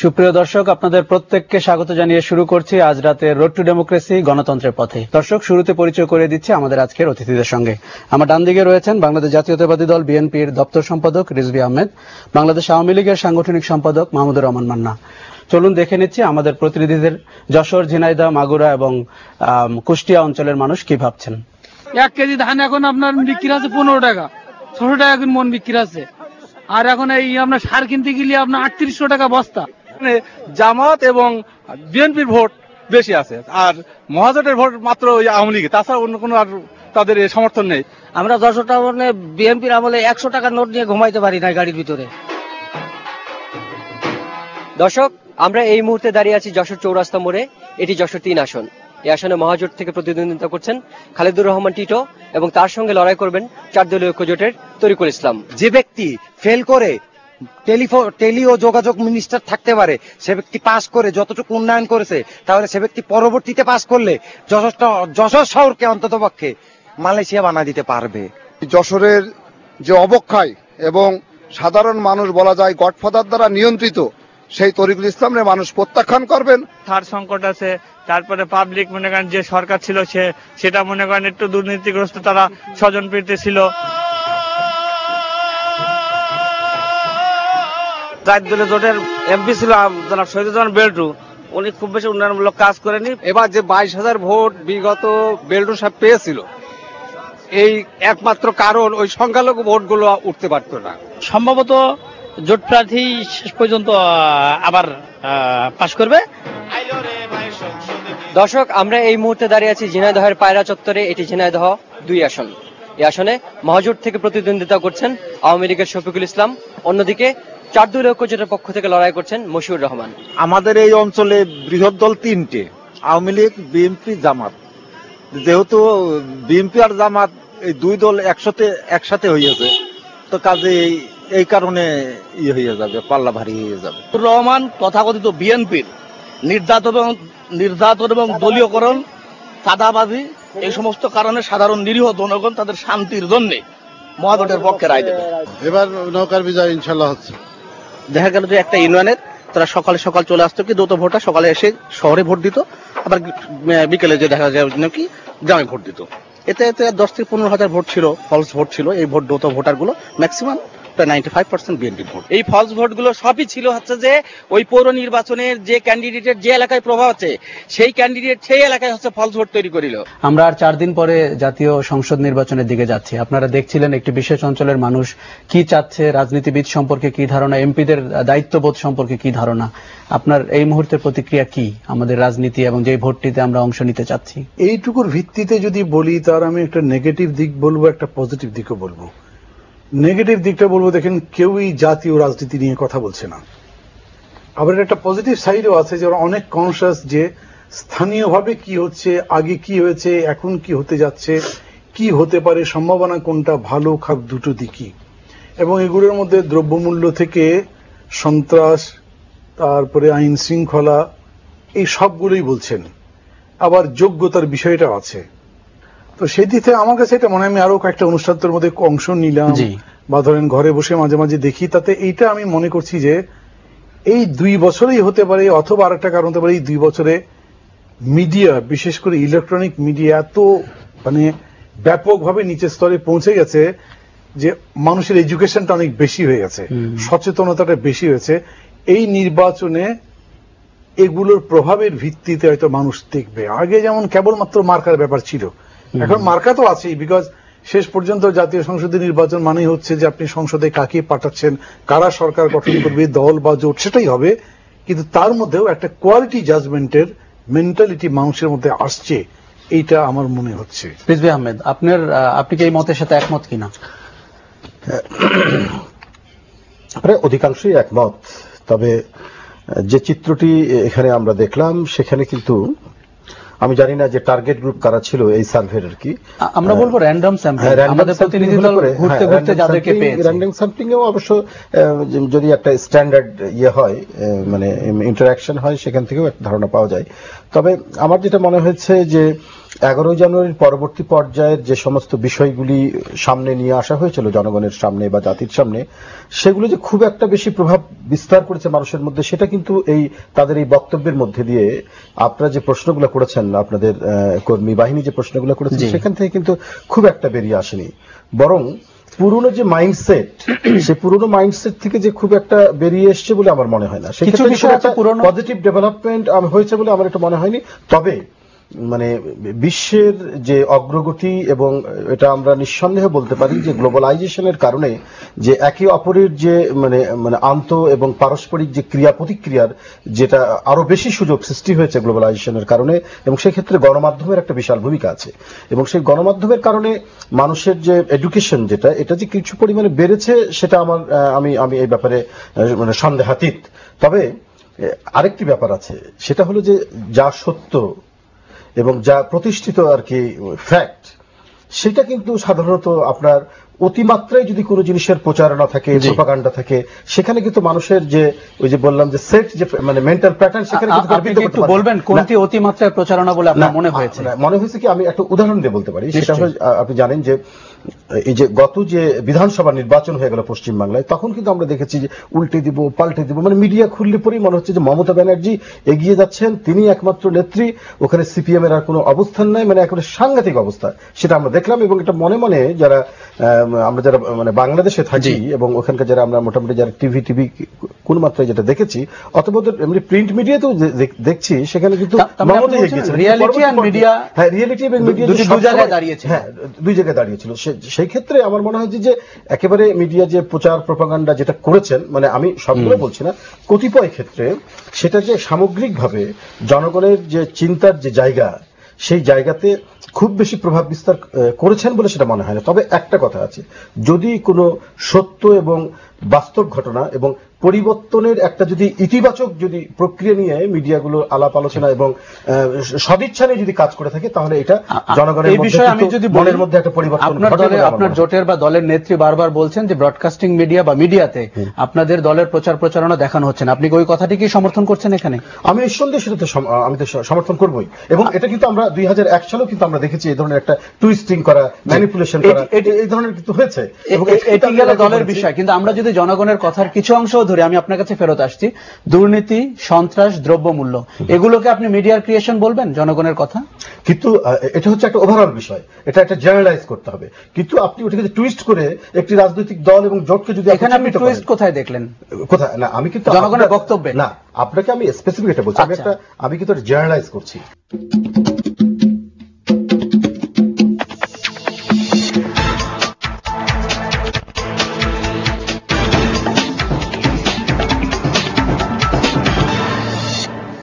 সুপ্রিয় দর্শক, আপনাদের প্রত্যেককে স্বাগত জানিয়ে শুরু করছি আজ রাতে রোড টু ডেমোক্রেসি গণতন্ত্রের পথে। দর্শক, শুরুতে পরিচয় করে দিচ্ছি আমাদের আজকের অতিথিদের সঙ্গে। আমার ডান দিকে রয়েছেন বাংলাদেশ জাতীয়তাবাদী দল বিএনপির দপ্তর সম্পাদক রিজভী আহমেদ, বাংলাদেশ আওয়ামী লীগের সাংগঠনিক সম্পাদক মাহমুদুর রহমান মান্না। চলুন দেখে নিচ্ছি আমাদের প্রতিনিধিদের যশোর, ঝিনাইদহ, মাগুরা এবং কুষ্টিয়া অঞ্চলের মানুষ কি ভাবছেন। 1 কেজি ধান এখন আপনার বিক্রি আছে 15 টাকা, 600 টাকা এখন মন বিক্রি আছে। আর এখন এই আপনার সার কিনতে গেলে আপনার 3800 টাকা বস্তা। জামাত এবং বিএনপির ভোট বেশি আছে, আর মহাজোটের ভোট মাত্র ওই আওয়ামী লীগ, তাছাড়া অন্য কোনো আর তাদের সমর্থন নেই। আমরা 10 টাকা মানে বিএনপির আমলে 100 টাকার নোট নিয়ে ঘুমাইতে পারি না গাড়ির ভিতরে। দর্শক, আমরা এই মুহূর্তে দাঁড়িয়ে আছি যশোর চৌরাস্তা মোড়ে। এটি যশোর 3 আসন। এই আসনে মহাজোট থেকে প্রতিদ্বন্দ্বিতা করছেন খালেদুর রহমান টিটো এবং তার সঙ্গে লড়াই করবেন 4 দলীয় ঐক্যজোটের তরিকুল ইসলাম। যে ব্যক্তি ফেল করে টেলি ও যোগাযোগ মিনিস্টার থাকতে পারে, সে ব্যক্তি পাস করে যতটুকু উন্নয়ন করেছে, তাহলে সে ব্যক্তি পরবর্তীতে পাস করলে যশোর শহরকে অন্তত পক্ষে মালয়েশিয়া বানা দিতে পারবে। যশোরের যে অবক্ষয় এবং সাধারণ মানুষ বলা যায় গডফাদার দ্বারা নিয়ন্ত্রিত, সেই তরিকুল ইসলামের মানুষ প্রত্যাখ্যান করবেন। সার সংকট আছে, তারপরে পাবলিক মনে করেন যে সরকার ছিল সেটা মনে করেন একটু দুর্নীতিগ্রস্ত, তারা স্বজন প্রীতি ছিল। 4 দলীয় জোটের এমপি ছিল জনাব শহীদুজ্জামান বেল্টু, উনি খুব বেশি উন্নয়নমূলক কাজ করেনি। এবার যে 22,000 ভোট বিগত বেল্টু সাহেব পেয়েছিল, এই একমাত্র কারণ ওই সংখ্যালঘু ভোটগুলো উঠতে পারত না। সম্ভবত জোট প্রার্থী শেষ পর্যন্ত আবার পাশ করবে। দর্শক, আমরা এই মুহূর্তে দাঁড়িয়ে আছি ঝিনাইদহের পায়রা চত্বরে। এটি ঝিনাইদহ 2 আসন। এই আসনে মহাজোট থেকে প্রতিদ্বন্দ্বিতা করছেন আওয়ামী লীগের শফিকুল ইসলাম, অন্যদিকে 4 দলীয় ঐক্যজোটের পক্ষ থেকে লড়াই করছেন মশিউর রহমান। আমাদের এই অঞ্চলে বৃহৎ দল 3টে, আওয়ামী লীগ, বিএনপি, জামাত। যেহেতু বিএনপি আর জামাত এই 2 দল একসাথে হয়েছে, তো কাজে এই কারণে হয়ে যাবে, পাল্লা ভারী হয়ে যাবে। রহমান তথাকথিত বিএনপির নির্যাতন এবং দলীয়করণ, চাঁদাবাজি, এই সমস্ত কারণে সাধারণ নিরীহ জনগণ তাদের শান্তির জন্য মহাজোটের পক্ষে রায় দেবে। এবার নৌকার বিজয় ইনশাল্লাহ হচ্ছে। দেখা গেল যে একটা ইউনিয়নের তারা সকাল চলে আসতো, কি দ্রুত ভোটার সকালে এসে শহরে ভোট দিত, আবার বিকেলে যে দেখা যায় নাকি গ্রামে ভোট দিত। এতে 10 থেকে 15,000 ভোট ছিল, ফলস ভোট ছিল। এই ভোট দ্রুত ভোটার গুলো ম্যাক্সিমাম 95% বিএনপি ভোট। এই ফলস ভোটগুলো সবই ছিল হচ্ছে যে ওই পৌর নির্বাচনের যে ক্যান্ডিডেটের যে এলাকায় প্রভাব আছে, সেই ক্যান্ডিডেট সেই এলাকায় হচ্ছে ফলস ভোট তৈরি করিল। আমরা আর 4 দিন পরে জাতীয় সংসদ নির্বাচনের দিকে যাচ্ছি। আপনারা দেখছিলেন একটি বিশেষ অঞ্চলের মানুষ কি চাচ্ছে, রাজনীতিবিদ সম্পর্কে কি ধারণা, এমপিদের দায়িত্ববোধ সম্পর্কে কি ধারণা। আপনার এই মুহূর্তের প্রতিক্রিয়া কি আমাদের রাজনীতি এবং যে ভোটটিতে আমরা অংশ নিতে চাচ্ছি? এইটুকুর ভিত্তিতে যদি বলি, তার আমি একটা নেগেটিভ দিক বলবো, একটা পজিটিভ দিকও বলবো। নেগেটিভ দিকটা বলবো, দেখেন কেউই জাতীয় রাজনীতি নিয়ে কথা বলছে না। আবার একটা পজিটিভ সাইডও আছে যে ওরা অনেক কনসিয়াস যে স্থানীয়ভাবে কি হচ্ছে, আগে কি হয়েছে, এখন কি হতে যাচ্ছে, কি হতে পারে, সম্ভাবনা কোনটা, ভালো খারাপ দুটো দিকই। এবং এগুলোর মধ্যে দ্রব্যমূল্য থেকে সন্ত্রাস, তারপরে আইন শৃঙ্খলা, এই সবগুলোই বলছেন। আবার যোগ্যতার বিষয়টা আছে। তো সেই দিকে আমার কাছে এটা মনে হয়, আমি আরো কয়েকটা অনুষ্ঠানের মধ্যে অংশ নিলাম বা ধরেন ঘরে বসে মাঝে মাঝে দেখি, তাতে এইটা আমি মনে করছি যে এই 2 বছরেই হতে পারে, অথবা আরেকটা কারণ হতে পারে এই 2 বছরে মিডিয়া, বিশেষ করে ইলেকট্রনিক মিডিয়া এত মানে ব্যাপকভাবে নিচের স্তরে পৌঁছে গেছে যে মানুষের এডুকেশনটা অনেক বেশি হয়ে গেছে, সচেতনতাটা বেশি হয়েছে। এই নির্বাচনে এগুলোর প্রভাবের ভিত্তিতে হয়তো মানুষ দেখবে। আগে যেমন কেবলমাত্র মার্কার ব্যাপার ছিল, এখন মার্কা তো আছেই, বিকজ শেষ পর্যন্ত জাতীয় সংসদের নির্বাচন মানেই হচ্ছে যে আপনি সংসদে কাকে পাঠাচ্ছেন, কারা সরকার গঠন করবে, দল বা জোট, সেটাই হবে। কিন্তু তার মধ্যেও একটা কোয়ালিটি জাজমেন্টের মেন্টালিটি মানুষের মধ্যে আসছে, এইটা আমার মনে হচ্ছে। রিজভী আহমেদ, আপনি কি এই মতের সাথে একমত কিনা? প্রায় অধিকাংশই একমত। তবে যে চিত্রটি এখানে আমরা দেখলাম, সেখানে কিন্তু আমি জানি না যে টার্গেট গ্রুপ কারা ছিল এই সার্ভের, আর কি আমরা বলবো র্যান্ডম স্যাম্পলিং। আমাদের প্রতিনিধি দল ঘুরতে ঘুরতে যাদেরকে পেয়েছে, র্যান্ডম স্যাম্পলিং এও অবশ্য যদি একটা স্ট্যান্ডার্ড হয়, মানে ইন্টারঅ্যাকশন হয়, সেখান থেকেও একটা ধারণা পাওয়া যায়। তবে আমার যেটা মনে হয়েছে যে 11 জানুয়ারির পরবর্তী পর্যায়ের যে সমস্ত বিষয়গুলি সামনে নিয়ে আসা হয়েছিল জনগণের সামনে বা জাতির সামনে, সেগুলো যে খুব একটা বেশি প্রভাব বিস্তার করেছে মানুষের মধ্যে, সেটা কিন্তু এই তাদের এই বক্তব্যের মধ্যে দিয়ে আপনারা যে প্রশ্নগুলো করেছেন, আপনাদের কর্মী বাহিনী যে প্রশ্নগুলো করেছে সেখান থেকে কিন্তু খুব একটা বেরিয়ে আসেনি, বরং পুরনো যে মাইন্ডসেট সেই পুরনো মাইন্ডসেট থেকে যে খুব একটা বেরিয়ে এসছে বলে আমার মনে হয় না। সেক্ষেত্রে পজিটিভ ডেভেলপমেন্ট হয়েছে বলে আমার এটা মনে হয়নি। তবে মানে বিশ্বের যে অগ্রগতি, এবং এটা আমরা নিঃসন্দেহে বলতে পারি যে গ্লোবালাইজেশনের কারণে যে একে অপরের যে মানে মানে আন্ত এবং পারস্পরিক যে ক্রিয়া প্রতিক্রিয়ার যেটা আরো বেশি সুযোগ সৃষ্টি হয়েছে গ্লোবালাইজেশনের কারণে, এবং সেই ক্ষেত্রে গণমাধ্যমের একটা বিশাল ভূমিকা আছে। এবং সেই গণমাধ্যমের কারণে মানুষের যে এডুকেশন যেটা, এটা যে কিছু পরিমাণে বেড়েছে সেটা আমার আমি এই ব্যাপারে মানে সন্দেহাতীত। তবে আরেকটি ব্যাপার আছে, সেটা হলো যে যা সত্য এবং যা প্রতিষ্ঠিত আর কি ফ্যাক্ট, সেটা কিন্তু সাধারণত আপনার অতিমাত্রায় যদি কোনো জিনিসের প্রচারণা থাকে, প্রোপাগান্ডা থাকে, সেখানে কিন্তু মানুষের যে ওই যে বললাম যে সেট যে মানে মেন্টাল প্যাটার্ন, সেখানে কিন্তু একটু বলবেন কোনটি অতিমাত্রায় প্রচারণা বলে আপনার মনে হয়েছে? মনে হয়েছে কি, আমি একটা উদাহরণ দিয়ে বলতে পারি। সেটা হলো আপনি জানেন যে এই যে গত যে বিধানসভা নির্বাচন হয়ে গেল পশ্চিম বাংলায়, তখন কিন্তু আমরা দেখেছি যে উল্টে দিব পাল্টে দিব, মানে মিডিয়া খুললে পরেই মনে হচ্ছে যে মমতা ব্যানার্জি এগিয়ে যাচ্ছেন, তিনি একমাত্র নেত্রী, ওখানে সিপিএম এর আর কোনো অবস্থান নাই, মানে একেবারে সাংঘাতিক অবস্থা, সেটা আমরা দেখলাম। এবং এটা মনে মনে যারা আমরা যারা মানে বাংলাদেশে থাকি এবং ওখানকার যারা আমরা মোটামুটি যারা টিভি কোন মাত্রায় যেটা দেখেছি, অথবা এমনি প্রিন্ট মিডিয়াতেও দেখছি, সেখানে কিন্তু রিয়ালিটি আর মিডিয়া, হ্যাঁ রিয়ালিটি এবং মিডিয়া দুই জায়গায় দাঁড়িয়েছে, হ্যাঁ দুই জায়গায় দাঁড়িয়েছিল। সেই ক্ষেত্রে আমার মনে হয় যে একেবারে মিডিয়া যে প্রচার প্রোপাগান্ডা যেটা করেছেন, মানে আমি সবগুলো বলছি না, কতিপয় ক্ষেত্রে সেটা যে সামগ্রিকভাবে জনগণের যে চিন্তার যে জায়গা, সেই জায়গাতে খুব বেশি প্রভাব বিস্তার করেছেন বলে সেটা মনে হয় না। তবে একটা কথা আছে, যদি কোনো সত্য এবং বাস্তব ঘটনা এবং পরিবর্তনের একটা যদি ইতিবাচক যদি প্রক্রিয়া নিয়ে মিডিয়াগুলো আলাপ আলোচনা এবং সদিচ্ছা নিয়ে যদি কাজ করে থাকে, তাহলে এটা জনগণের মনের মধ্যে একটা পরিবর্তন ঘটে। আপনার জোটের বা দলের নেত্রী বারবার বলছেন যে ব্রডকাস্টিং মিডিয়া বা মিডিয়াতে আপনাদের দলের প্রচার প্রচারণা দেখানো হচ্ছে না, আপনি ওই কথাটি কি সমর্থন করছেন? এখানে আমি নিঃসন্দেহে সেটাতে আমি তো সমর্থন করবই, এবং এটা কিন্তু আমরা 2001 সালেও কিন্তু আমরা দেখেছি এই ধরনের একটা টুইস্টিং করা, ম্যানিপুলেশন করা, এই ধরনের কিন্তু হয়েছে। এবং এটি গেল দলের বিষয়, কিন্তু আমরা যদি জনগণের কথার কিছু অংশ ধরে আমি আপনার কাছে ফেরত আসছি, দুর্নীতি, সন্ত্রাস, দ্রব্যমূল্য, এগুলোকে আপনি মিডিয়ার ক্রিয়েশন বলবেন জনগণের কথা? কিন্তু এটা হচ্ছে একটা ওভারঅল বিষয়, এটা একটা জেনারেলাইজ করতে হবে। কিন্তু আপনি ওটাকে টুইস্ট করে একটি রাজনৈতিক দল এবং জোটকে যদি এখানে আপনি টুইস্ট কোথায় দেখলেন? কোথায় না, আমি কিন্তু জনগণের বক্তব্যে না, আপনাকে আমি স্পেসিফিক এটা বলছি, আমি কিন্তু জেনারেলাইজ করছি।